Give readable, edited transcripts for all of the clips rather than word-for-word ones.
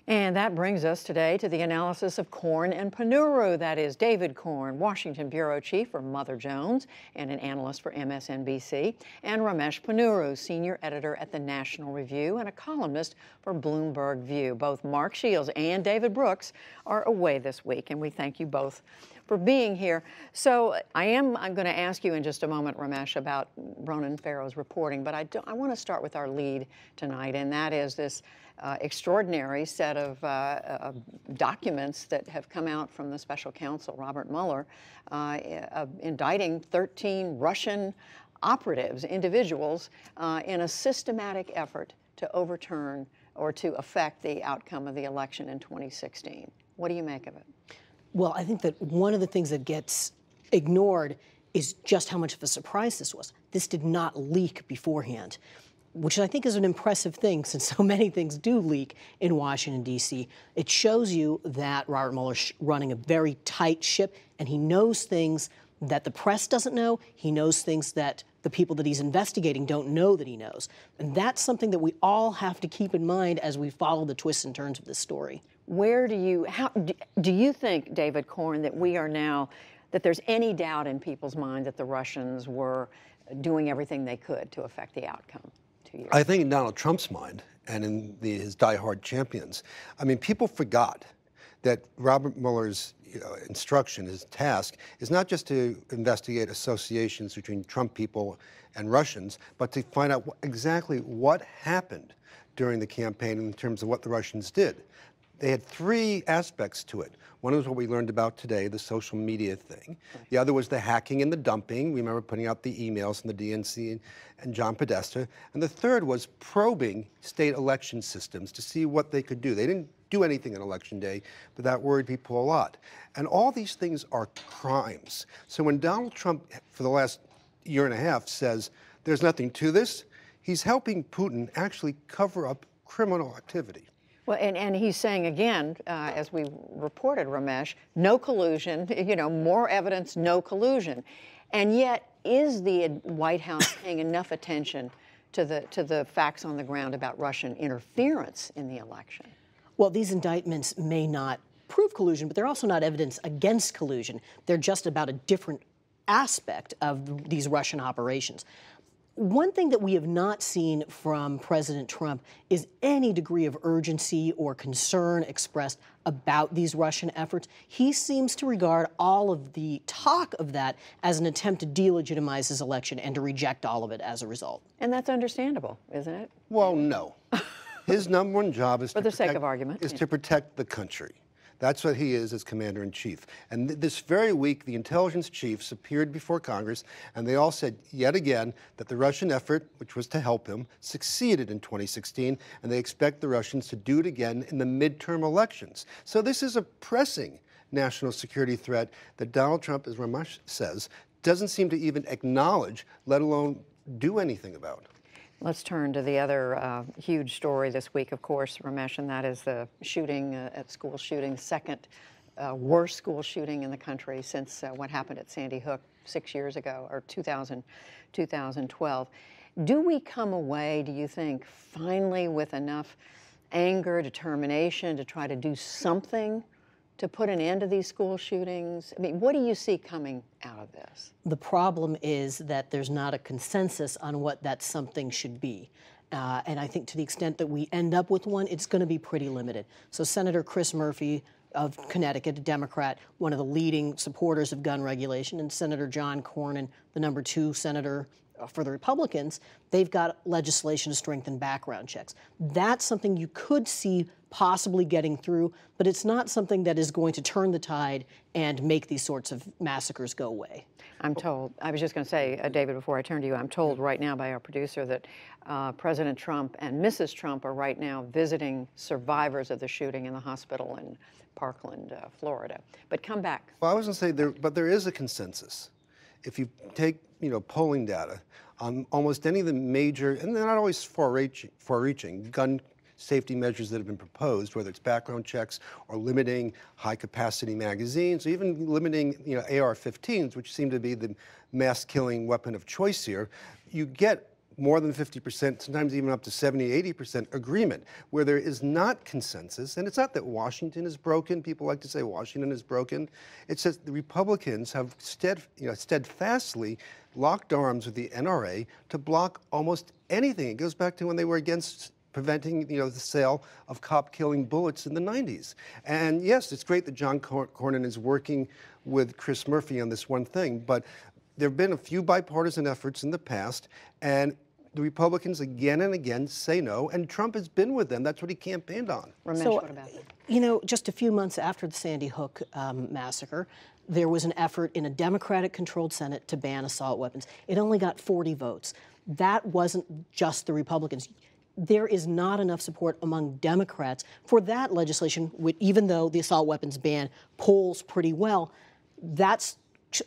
And that brings us today to the analysis of Corn and Pannuru. That is David Corn, Washington bureau chief for Mother Jones and an analyst for MSNBC, and Ramesh Pannuru, senior editor at the National Review and a columnist for Bloomberg View. Both Mark Shields and David Brooks are away this week, and we thank you both for being here. So I'm going to ask you in just a moment, Ramesh, about Ronan Farrow's reporting, but I want to start with our lead tonight, and that is this extraordinary set of documents that have come out from the special counsel, Robert Mueller, indicting 13 Russian operatives, individuals, in a systematic effort to overturn or to affect the outcome of the election in 2016. What do you make of it? Well, I think that one of the things that gets ignored is just how much of a surprise this was. This did not leak beforehand, which I think is an impressive thing since so many things do leak in Washington, D.C. It shows you that Robert Mueller's running a very tight ship, and he knows things that the press doesn't know. He knows things that the people that he's investigating don't know that he knows. And that's something that we all have to keep in mind as we follow the twists and turns of this story. Where do you think, David Corn, that we are now, that there's any doubt in people's mind that the Russians were doing everything they could to affect the outcome 2 years ago? I think in Donald Trump's mind and in his diehard champions, I mean, people forgot that Robert Mueller's instruction, his task, is not just to investigate associations between Trump people and Russians, but to find out exactly what happened during the campaign in terms of what the Russians did. They had three aspects to it. One was what we learned about today, the social media thing. The other was the hacking and the dumping. We remember putting out the emails from the DNC and John Podesta. And the third was probing state election systems to see what they could do. They didn't do anything on election day, but that worried people a lot. And all these things are crimes. So when Donald Trump, for the last year and a half, says there's nothing to this, he's helping Putin actually cover up criminal activity. Well, and he's saying again, as we reported, Ramesh, no collusion, more evidence, no collusion. And yet, is the White House paying enough attention to the facts on the ground about Russian interference in the election? Well, these indictments may not prove collusion, but they're also not evidence against collusion. They're just about a different aspect of these Russian operations. One thing that we have not seen from President Trump is any degree of urgency or concern expressed about these Russian efforts. He seems to regard all of the talk of that as an attempt to delegitimize his election and to reject all of it as a result. And that's understandable, isn't it? Well, no. His number one job is, for the sake of argument, to protect the country. That's what he is as commander-in-chief. And this very week, the intelligence chiefs appeared before Congress, and they all said yet again that the Russian effort, which was to help him, succeeded in 2016, and they expect the Russians to do it again in the midterm elections. So this is a pressing national security threat that Donald Trump, as Ramesh says, doesn't seem to even acknowledge, let alone do anything about. Let's turn to the other huge story this week, of course, Ramesh, and that is the shooting at school shooting, second worst school shooting in the country since what happened at Sandy Hook 6 years ago, or 2012. Do we come away, do you think, finally with enough anger, determination to try to do something to put an end to these school shootings? I mean, what do you see coming out of this? The problem is that there's not a consensus on what that something should be. And I think to the extent that we end up with one, it's going to be pretty limited. So Senator Chris Murphy of Connecticut, a Democrat, one of the leading supporters of gun regulation, and Senator John Cornyn, the number 2 senator for the Republicans, they've got legislation to strengthen background checks. That's something you could see possibly getting through, but it's not something that is going to turn the tide and make these sorts of massacres go away. I'm told, I was just going to say, David, before I turn to you, I'm told right now by our producer that President Trump and Mrs. Trump are right now visiting survivors of the shooting in the hospital in Parkland, Florida. But come back. Well, I was going to say, there is a consensus. If you take, polling data on almost any of the major, and they're not always far-reaching, gun safety measures that have been proposed, whether it's background checks or limiting high-capacity magazines, or even limiting, AR-15s, which seem to be the mass-killing weapon of choice here, you get more than 50%, sometimes even up to 70, 80% agreement. Where there is not consensus, and it's not that Washington is broken. People like to say Washington is broken. It's just the Republicans have steadfastly locked arms with the NRA to block almost anything. It goes back to when they were against preventing, the sale of cop-killing bullets in the 90s. And yes, it's great that John Cornyn is working with Chris Murphy on this one thing, but there have been a few bipartisan efforts in the past, and the Republicans again and again say no, and Trump has been with them. That's what he campaigned on. Ramesh, So, what about that? Just a few months after the Sandy Hook massacre, there was an effort in a Democratic-controlled Senate to ban assault weapons. It only got 40 votes. That wasn't just the Republicans. There is not enough support among Democrats for that legislation, even though the assault weapons ban polls pretty well. That's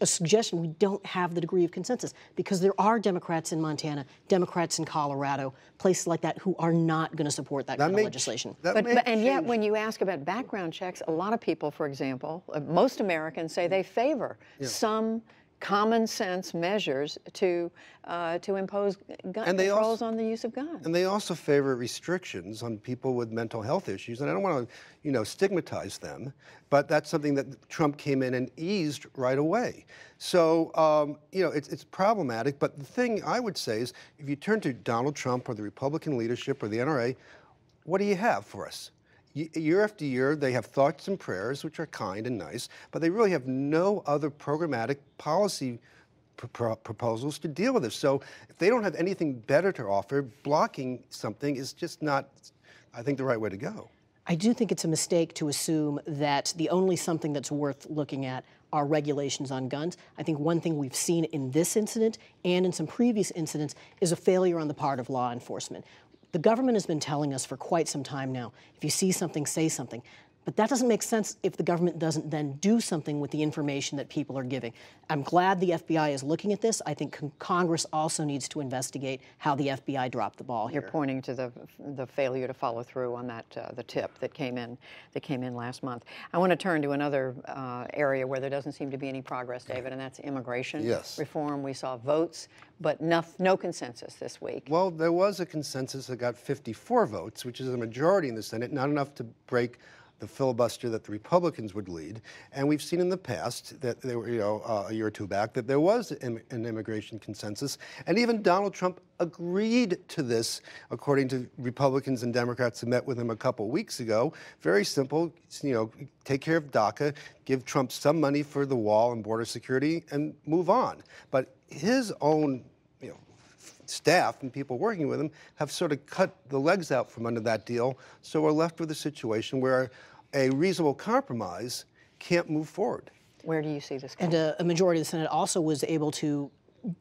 a suggestion we don't have the degree of consensus, because there are Democrats in Montana, Democrats in Colorado, places like that who are not going to support that kind of legislation. And yet, when you ask about background checks, a lot of people, for example, most Americans say they favor some common sense measures to impose gun controls on the use of guns. And they also favor restrictions on people with mental health issues. And I don't want to, stigmatize them, but that's something that Trump came in and eased right away. So, it's problematic. But the thing I would say is, if you turn to Donald Trump or the Republican leadership or the NRA, what do you have for us? Year after year, they have thoughts and prayers, which are kind and nice, but they really have no other programmatic policy proposals to deal with this. So if they don't have anything better to offer, blocking something is just not, I think, the right way to go. I do think it's a mistake to assume that the only something that's worth looking at are regulations on guns. I think one thing we've seen in this incident and in some previous incidents is a failure on the part of law enforcement. The government has been telling us for quite some time now, if you see something, say something. But that doesn't make sense if the government doesn't then do something with the information that people are giving. I'm glad the FBI is looking at this. I think Congress also needs to investigate how the FBI dropped the ball here. You're pointing to the failure to follow through on that the tip that came in last month. I want to turn to another area where there doesn't seem to be any progress, David, and that's immigration reform. We saw votes, but no consensus this week. Well, there was a consensus that got 54 votes, which is a majority in the Senate, not enough to break the filibuster that the Republicans would lead. And we've seen in the past that there were, a year or two back, that there was an immigration consensus. And even Donald Trump agreed to this, according to Republicans and Democrats who met with him a couple weeks ago. Very simple, take care of DACA, give Trump some money for the wall and border security, and move on. But his own staff and people working with him have sort of cut the legs out from under that deal. So we're left with a situation where a reasonable compromise can't move forward. Where do you see this going? And a majority of the Senate also was able to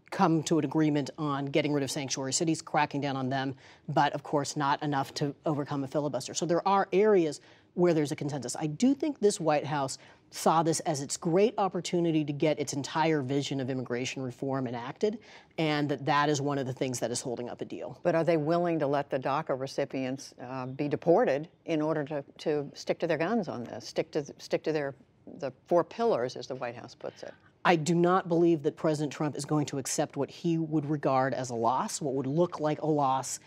come to an agreement on getting rid of sanctuary cities, cracking down on them, but of course not enough to overcome a filibuster. So there are areas where there's a consensus. I do think this White House saw this as its great opportunity to get its entire vision of immigration reform enacted, and that is one of the things that is holding up a deal. But are they willing to let the DACA recipients be deported in order to stick to their guns on this, stick to the 4 pillars, as the White House puts it? I do not believe that President Trump is going to accept what he would regard as a loss, what would look like a loss,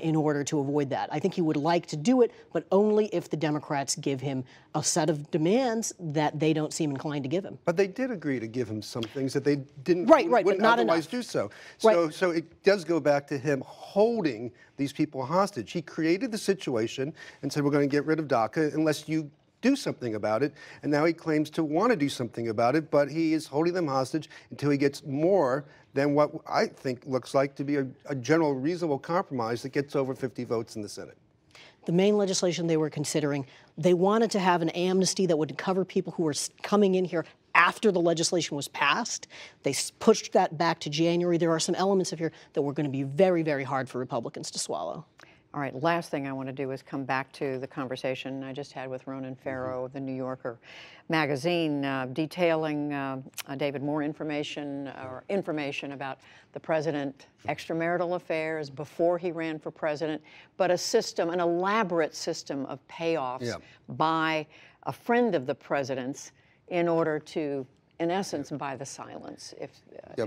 in order to avoid that. I think he would like to do it, but only if the Democrats give him a set of demands that they don't seem inclined to give him. But they did agree to give him some things that they wouldn't but not otherwise enough. do so. Right. So it does go back to him holding these people hostage. He created the situation and said, we're going to get rid of DACA unless you do something about it, and now he claims to want to do something about it, but he is holding them hostage until he gets more than what I think looks like to be a general reasonable compromise that gets over 50 votes in the Senate. The main legislation they were considering, they wanted to have an amnesty that would cover people who were coming in here after the legislation was passed. They pushed that back to January. There are some elements of here that were going to be very, very hard for Republicans to swallow. All right, last thing I want to do is come back to the conversation I just had with Ronan Farrow of the New Yorker magazine, detailing, David, more information about the president, extramarital affairs before he ran for president, but an elaborate system of payoffs by a friend of the president's in order to in essence, by the silence, if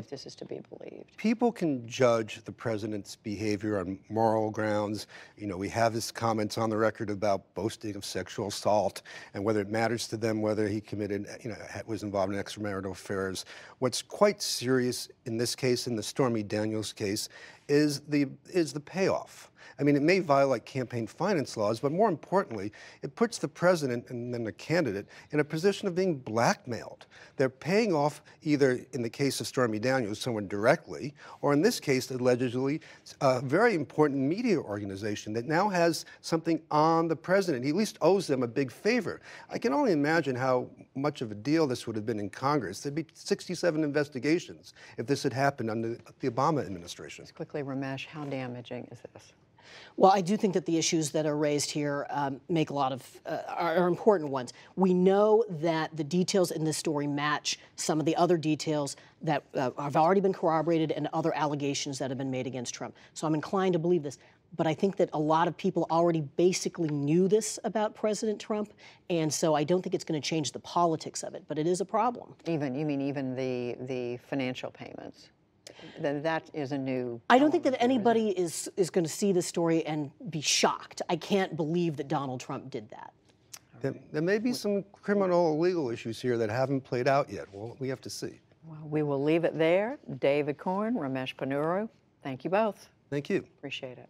this is to be believed. People can judge the president's behavior on moral grounds. You know, we have his comments on the record about boasting of sexual assault and whether it matters to them whether he committed, was involved in extramarital affairs. What's quite serious in this case, in the Stormy Daniels case, is the payoff. I mean, it may violate campaign finance laws, but more importantly, it puts the president and then the candidate in a position of being blackmailed. They're paying off either, in the case of Stormy Daniels, someone directly, or in this case, allegedly, a very important media organization that now has something on the president. He at least owes them a big favor. I can only imagine how much of a deal this would have been in Congress. There'd be 67 investigations if this had happened under the Obama administration. Just quickly, Ramesh, how damaging is this? Well, I do think that the issues that are raised here make a lot of are important ones. We know that the details in this story match some of the other details that have already been corroborated and other allegations that have been made against Trump. So I'm inclined to believe this. But I think that a lot of people already basically knew this about President Trump, and so I don't think it's going to change the politics of it. But it is a problem. You mean even the financial payments? That is a new... I don't think that anybody is going to see this story and be shocked. I can't believe that Donald Trump did that. There may be some criminal or legal issues here that haven't played out yet. Well, we have to see. Well, we will leave it there. David Corn, Ramesh Ponnuru, thank you both. Thank you. Appreciate it.